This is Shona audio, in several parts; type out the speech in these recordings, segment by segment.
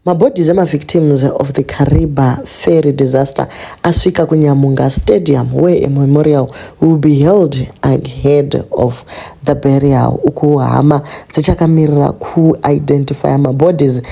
Mabodies victims of the Kariba ferry disaster asvika kuNyamhunga Stadium, where a memorial will be held ahead of the burial. Uku hama dzichakamirira ku-identify mabodies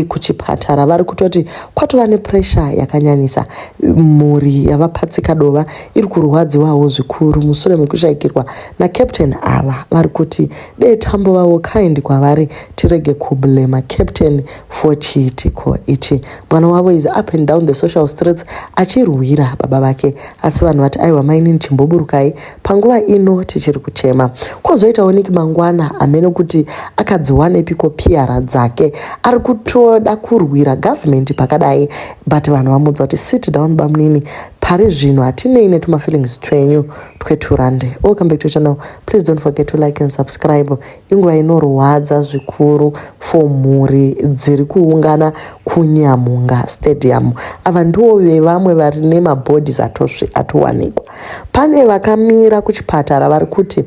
kuchipatara. Vari kutoti kwatova nepressure yakanyanyisa. Mhuri yavaPatsikadova iri kurwadziwawo zvikuru mushure mekushayikirwa naCaptain ava. Vari kuti dei tambovavo kind kwavari tirege kublema Captain for chiitiko ichi. Mwana wavo is up and down the social streets achirwira baba vake, asi vanhu vati aiwa maini chimboburukai panguva ino tichiri kuchema. Kwozoitawo Mwana amene kuti akadziwana epiko piara dzake ari kutoda kurwira government pakadai, but vanhu vamudza kuti sit down bamunini, pari zvino hatineine tumafeelings twenyu tweturande. Welcome back to the channel. Please don't forget to like and subscribe. Inguva inorwadza zvikuru for mhuri dziri kuungana kuNyamhunga Stadium. Ava ndivo vamwe vari nemabodies atowanikwa. Pane vakamira kuchipatara vari kuti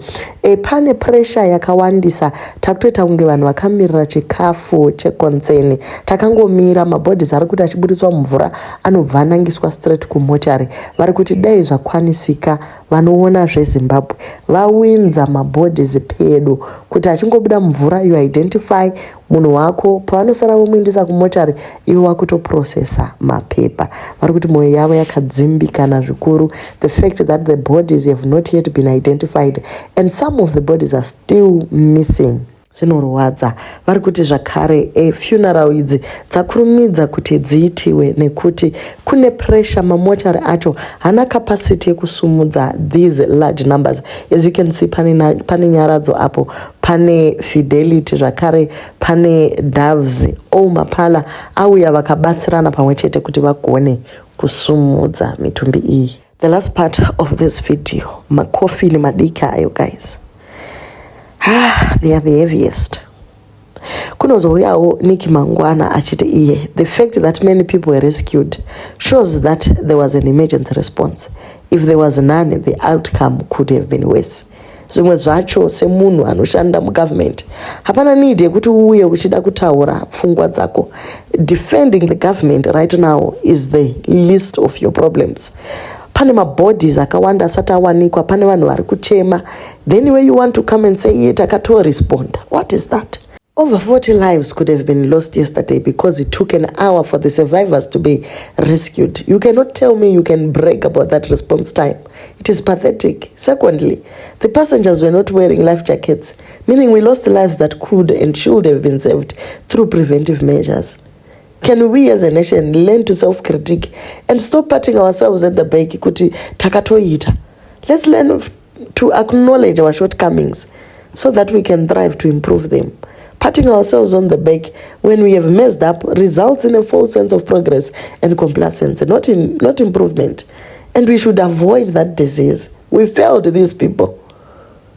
pane pressure yakawandisa, takutoita kunge vanhu vakamirira chikafu chekonzeni. Takangomira mabodies ari kuti achiburiswa mvura anobva anangiswa straight kumochari. Vari kuti dai zvakwanisika vanoona zveZimbabwe vawinza mabodies pedo kuti achingobuda mvura you identify munhu wako, pavanosara vomuindisa kumochari ivo wakutoprocessa mapepa. Vari kuti mwoyo yavo yakadzimbikana zvikuru. The fact that the bodies have not yet been identified and some of the bodies are still missing zvinorwadza. Vari kuti zvakare funeral idzi dzakurumidza kuti dziitiwe nekuti kune pressure. Mamochari acho hana capacity yekusumudza these large numbers. As you can see, pane nyaradzo apo, pane Fidelity zvakare, pane Doves, mapala auya vakabatsirana pamwe chete kuti vagone kusumudza mitumbi iyi. The last part of this video, makofini madika ayo guys, they are the heaviest. Kunozouyawo Mwana achiti iye, the fact that many people were rescued shows that there was an emergency response. If there was none, the outcome could have been worse. Zvimwe zvacho semunhu anoshanda mugovernment hapana need yekuti uye uchida kutaura pfungwa dzako. Defending the government right now is the least of your problems. Pane mabodies akawanda asati awanikwa, pane vanhu vari kuchema, then when you want to come and say takato respond, what is that? Over 40 lives could have been lost yesterday because it took an hour for the survivors to be rescued. You cannot tell me you can brag about that response time. It is pathetic. Secondly, the passengers were not wearing life jackets, meaning we lost lives that could and should have been saved through preventive measures. Can we as a nation learn to self-critique and stop patting ourselves at the back kuti takatoita? Let's learn to acknowledge our shortcomings so that we can thrive to improve them. Patting ourselves on the back when we have messed up results in a false sense of progress and complacency, not improvement. And we should avoid that disease. We failed these people.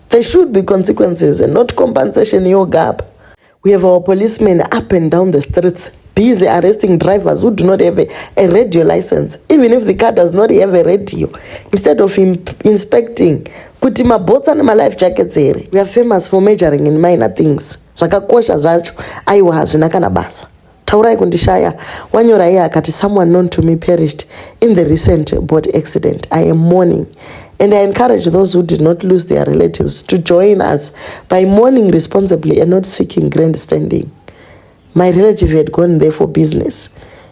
There should be consequences and not compensation in your gap. We have our policemen up and down the streets, busy arresting drivers who do not have a radio license, even if the car does not have a radio, instead of inspecting kuti mabhotsa nema-life jackets here. We are famous for majoring in minor things. Zvakakosha zvacho aiwa hazvina kana basa. Taurai kundishaya. Wanyora iye akati someone known to me perished in the recent boat accident. I am mourning, and I encourage those who did not lose their relatives to join us by mourning responsibly and not seeking grandstanding. My relative had gone there for business.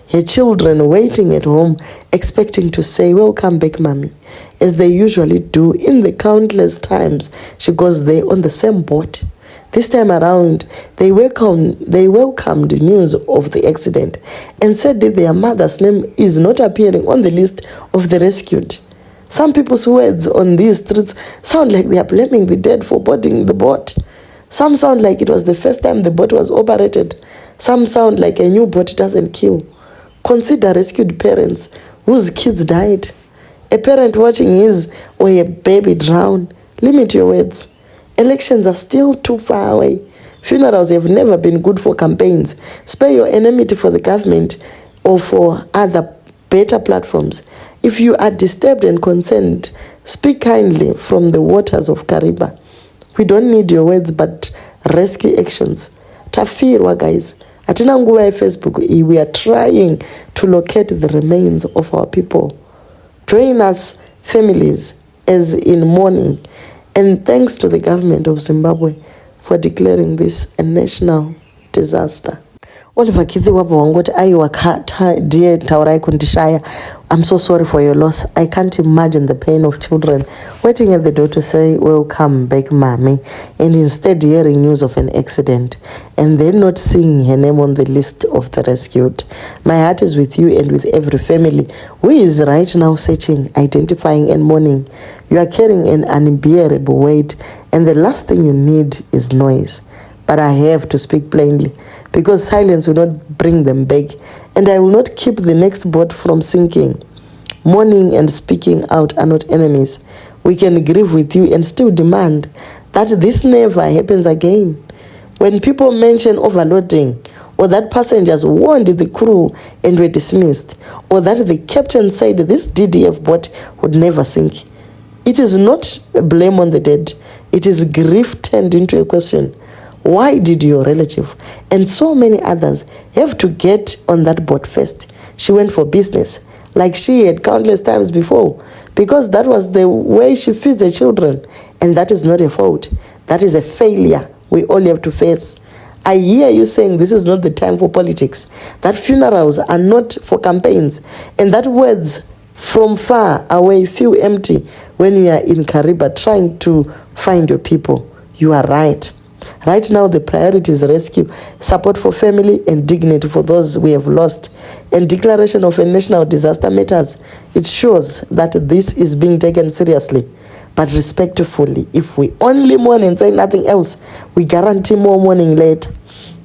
Her children waiting at home, expecting to say, "Welcome back, mommy," as they usually do in the countless times she goes there on the same boat. This time around, they welcomed news of the accident and said that their mother's name is not appearing on the list of the rescued. Some people's words on these streets sound like they are blaming the dead for boarding the boat. Some sound like it was the first time the boat was operated. Some sound like a new boat doesn't kill. Consider rescued parents whose kids died. A parent watching his or a baby drown. Limit your words. Elections are still too far away. Funerals have never been good for campaigns. Spare your enmity for the government or for other better platforms. If you are disturbed and concerned, speak kindly from the waters of Kariba. We don't need your words but rescue actions. Tafirwa, guys. hatina nguva yeFacebook iyi. We are trying to locate the remains of our people. Join us families as in mourning, and thanks to the government of Zimbabwe for declaring this a national disaster. Oliver Kithi wabva wangoti aiwa dear taurai kundishaya. I'm so sorry for your loss. I can't imagine the pain of children waiting at the door to say welcome back mommy, and instead hearing news of an accident and then not seeing her name on the list of the rescued. My heart is with you and with every family who is right now searching, identifying and mourning. You are carrying an unbearable weight, and the last thing you need is noise. But I have to speak plainly, because silence will not bring them back, and I will not keep the next boat from sinking. Mourning and speaking out are not enemies. We can grieve with you and still demand that this never happens again. When people mention overloading, or that passengers warned the crew and were dismissed, or that the captain said this DDF boat would never sink, it is not a blame on the dead. It is grief turned into a question. Why did your relative and so many others have to get on that boat first? She went for business, like she had countless times before, because that was the way she feeds her children, and that is not a fault. That is a failure we all have to face. I hear you saying this is not the time for politics, that funerals are not for campaigns, and that words from far away feel empty when you are in Kariba trying to find your people. You are right. Right now, the priority is rescue, support for family, and dignity for those we have lost. And declaration of a national disaster matters. It shows that this is being taken seriously, but respectfully. If we only mourn and say nothing else, we guarantee more mourning later.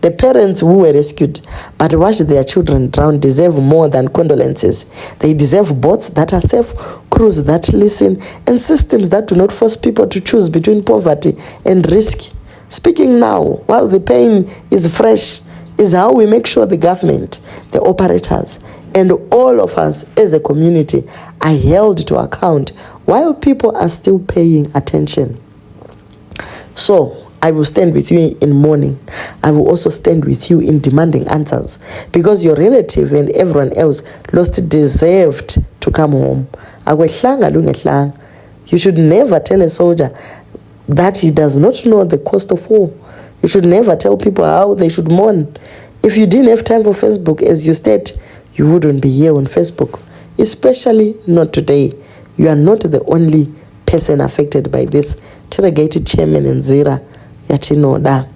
The parents who were rescued but watched their children drown deserve more than condolences. They deserve boats that are safe, crews that listen, and systems that do not force people to choose between poverty and risk. Speaking now, while the pain is fresh, is how we make sure the government, the operators, and all of us as a community are held to account while people are still paying attention. So, I will stand with you in mourning. I will also stand with you in demanding answers, because your relative and everyone else lost deserved to come home. You should never tell a soldier that he does not know the cost of war. You should never tell people how they should mourn. If you didn't have time for Facebook, as you said, you wouldn't be here on Facebook, especially not today. You are not the only person affected by this. Interrogated chairman in Zira yatinoda.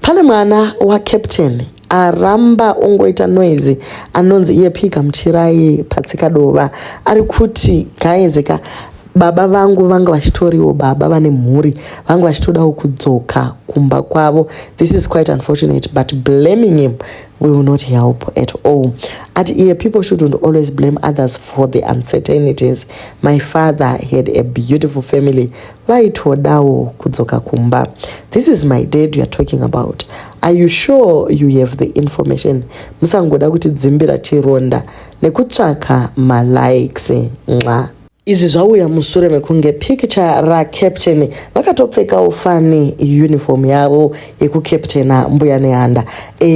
Pane mwana waCaptain aramba ongoita noise anonzi iye pika mchirai Patsikadova ari kuti gaizeka baba vangu vanga vachitoriwo baba vane mhuri vanga vachitodawo kudzoka kumba kwavo. This is quite unfortunate, but blaming him will not help at all. At here, people shouldn't always blame others for the uncertainties. My father had a beautiful family. Vaitodawo kudzoka kumba. This is my dad you are talking about. Are you sure you have the information? Musangoda kuti dzimbira chironda nekutsvaka malikes mwa. Izvi zvauya mushure mekunge picture raCaptain vakatopfeka ufani uniform yavo yekuCaptaina mbuya nehanda.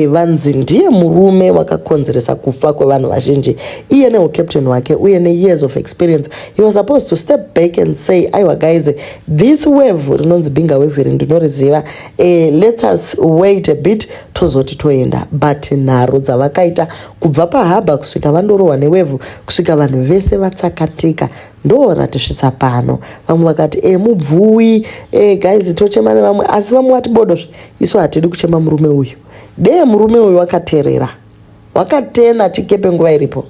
Vanzi ndiye murume wakakonzeresa kufa kwevanhu vazhinji. Iye neuCaptain wake uye years of experience. He was supposed to step back and say, aiwa guys, this wave rinonzi binga wave rindinoriziva, let us wait a bit tozoti toenda. But nharo dzavakaita kubva pahaba kusvika vandorohwa newave kusvika vanhu vese vatsakatika ndo ratisvitsa pano. Vamwe vakati mubvuwi, guys tochema nevamwe, asi vamwe vati bodozve isu hatidi kuchema murume uyu. Dee murume uyu wakateerera, wakatena chikepe nguva iripo,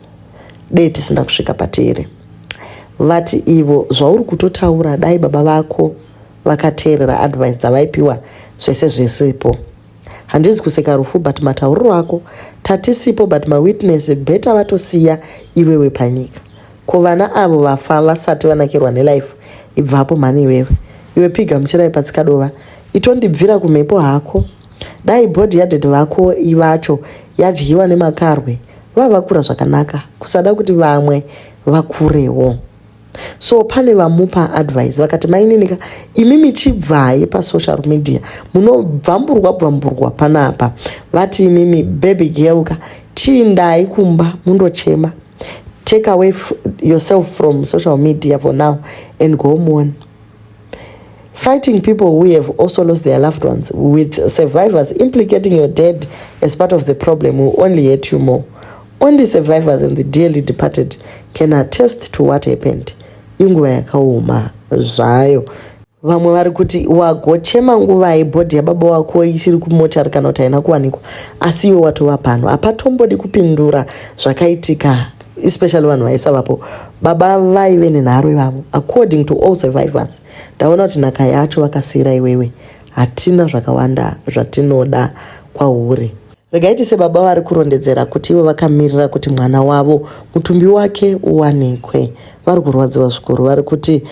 dee tisina kusvika patiri. Vati ivo zvauri kutotaura dai baba vako vakateerera advice dzavaipiwa zvese zvesipo. Handisi kuseka rufu, but matauriro ako tatisipo, but mawitness beta vatosiya iwewe panyika. Kovana avo vafa vasati vanakirwa nelife, ibvapo mani iwewe. Iwe piga mchirai Patsikadova, itondibvira kumhepo hako. Dai body yadhedhe vako ivacho yadyiwa nemakarwe, vavakura zvakanaka, kusada kuti vamwe vakurewo. So pane vamupa advice vakati mainini imimi chibvaye pasocial media munobvamburwa panapa vati imimi baby girl chiindai kumba mundochema, take away yourself from social media for now and go on. Fighting people who have also lost their loved ones with survivors implicating your dad as part of the problem will only hurt you more. Only survivors and the dearly departed can attest to what happened. Inguva yakaoma zvayo. Vamwe vari kuti wagochema nguva ibhodhi yababa wako ichiri kumochari kana kuti haina kuwanikwa, asi iwe watova pano hapatombodi kupindura zvakaitika, especially vanhu vaisa vapo. Baba vaive nenharo ivavo. According to all survivors, ndaona kuti nhaka yacho vakasira iwewe. Hatina zvakawanda zvatinoda kwauri. Regaiti sebaba vari kurondedzera kuti ivo vakamirira kuti mwana wavo mutumbi wake uwanikwe. Vari kurwadziwa zvikuru, vari kuti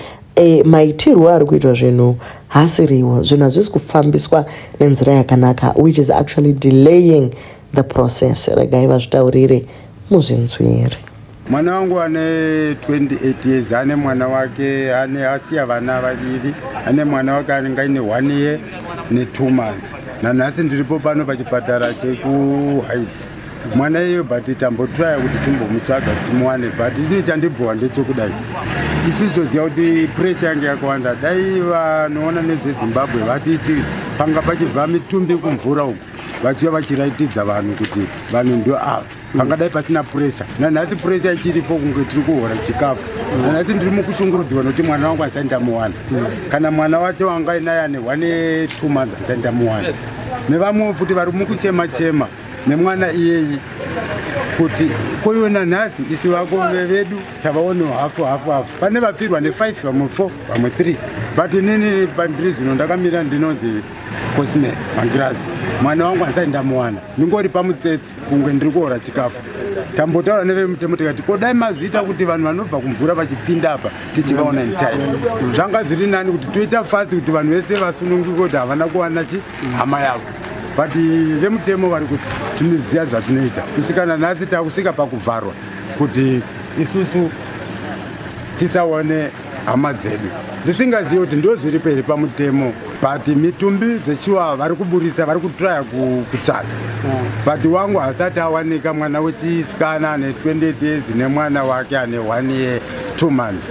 maitirwo ari kuitwa zvinhu hasiriwo, zvinhu hazvisi kufambiswa nenzira yakanaka, which is actually delaying the process. Regai vazvitaurire muzvinzwere. Mwana wangu ane 28 years, ane mwana wake, ane asiya vana vaviri, ane mwana wake anenge aine 1 year ne2 months. Nanhasi ndiripo pano pachipatara cheku-Heights. Mwana iyo but tambotraya kuti timbomutsvaga timuwane, but ini chandibhuwa ndechekudai. Isu toziva kuti pressure yange yakawanda. Dai vanoona nezveZimbabwe vatiti panga pachibva mitumbi kumvura uku vachiva vachiraitidza vanhu kuti vanhu ndio ava. Pangadai pasina pressure. Nanhasi pressure ichiripo kunge tiri kuhora chikafu. Nanhasi ndiri mukushungurudziwa nokuti mwana wangu asati ndamuwana. Kana mwana wacho wanga ainaye ane 1 months asati ndamuwana. Nevamwe futi vari mukuchema nemwana iyeyi kuti koiwe nanhasi isi vako vedu tavaonewo hafu. Pane vapfirwa ne5, vamwe 4, vamwe 3. But inini pandiri zvino ndakamira ndinonzi Cosme Mangirazi. Mwana wangu asati ndamuwana. Ndingori pamutsetse kunge ndiri kuhora chikafu. Tambotaura nevemutemo tikati kodai mazviita kuti vanhu vanobva kumvura vachipinda apa tichivaona in time. Zvanga zviri nani kuti toita fast kuti vanhu vese vasununguke kuti havana kuwana hama yavo. But vemutemo vari kuti tinoziva zvatinoita. Kusvika nanhasi takusvika pakuvharwa kuti isusu tisaone hama dzedu. Ndisingazivi kuti ndo zviri peri pamutemo, but mitumbi zvechiwa vari kuburitsa, vari kutraya kutsvaga. But wangu hasati awanika mwana wechisikana ane 28 years nemwana wake ane 1 year 2 months.